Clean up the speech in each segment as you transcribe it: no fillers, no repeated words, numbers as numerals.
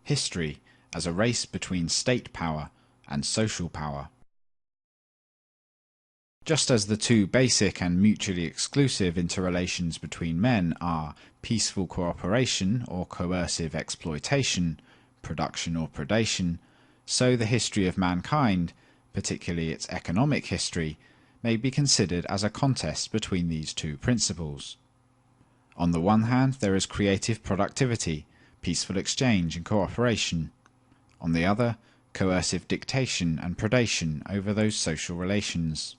history as a race between state power and social power. Just as the two basic and mutually exclusive interrelations between men are peaceful cooperation or coercive exploitation, production or predation, so the history of mankind, particularly its economic history, may be considered as a contest between these two principles. On the one hand, there is creative productivity, peaceful exchange and cooperation. On the other, coercive dictation and predation over those social relations.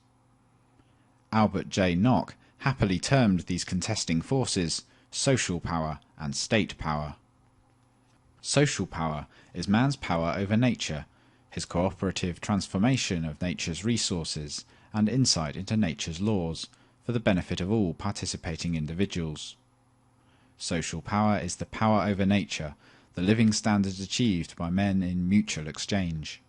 Albert J. Nock happily termed these contesting forces social power and state power. Social power is man's power over nature, his cooperative transformation of nature's resources and insight into nature's laws for the benefit of all participating individuals. Social power is the power over nature, the living standards achieved by men in mutual exchange.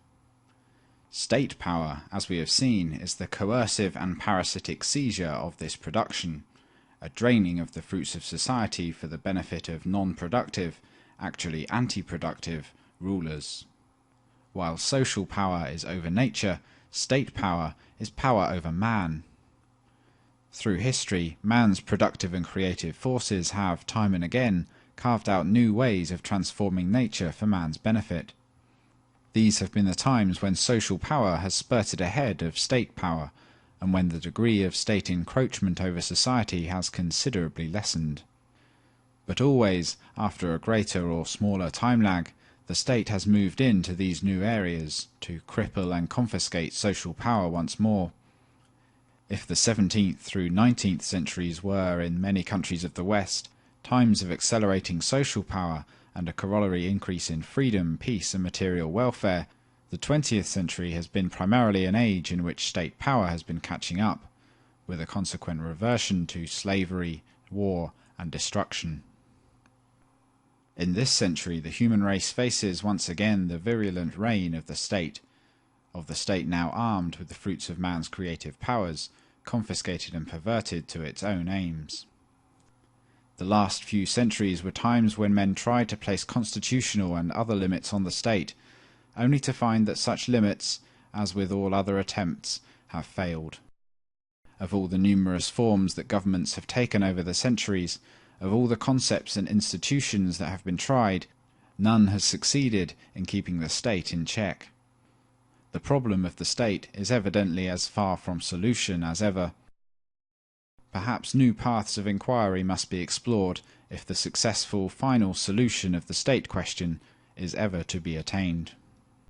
State power, as we have seen, is the coercive and parasitic seizure of this production, a draining of the fruits of society for the benefit of non-productive, actually anti-productive, rulers. While social power is over nature, state power is power over man. Through history, man's productive and creative forces have, time and again, carved out new ways of transforming nature for man's benefit. These have been the times when social power has spurted ahead of state power, and when the degree of state encroachment over society has considerably lessened. But always, after a greater or smaller time lag, the state has moved into these new areas to cripple and confiscate social power once more. If the 17th through 19th centuries were, in many countries of the West, times of accelerating social power and a corollary increase in freedom, peace and material welfare, the 20th century has been primarily an age in which state power has been catching up, with a consequent reversion to slavery, war and destruction. In this century, the human race faces once again the virulent reign of the state now armed with the fruits of man's creative powers, confiscated and perverted to its own aims. The last few centuries were times when men tried to place constitutional and other limits on the state, only to find that such limits, as with all other attempts, have failed. Of all the numerous forms that governments have taken over the centuries, of all the concepts and institutions that have been tried, none has succeeded in keeping the state in check. The problem of the state is evidently as far from solution as ever. Perhaps new paths of inquiry must be explored if the successful final solution of the state question is ever to be attained.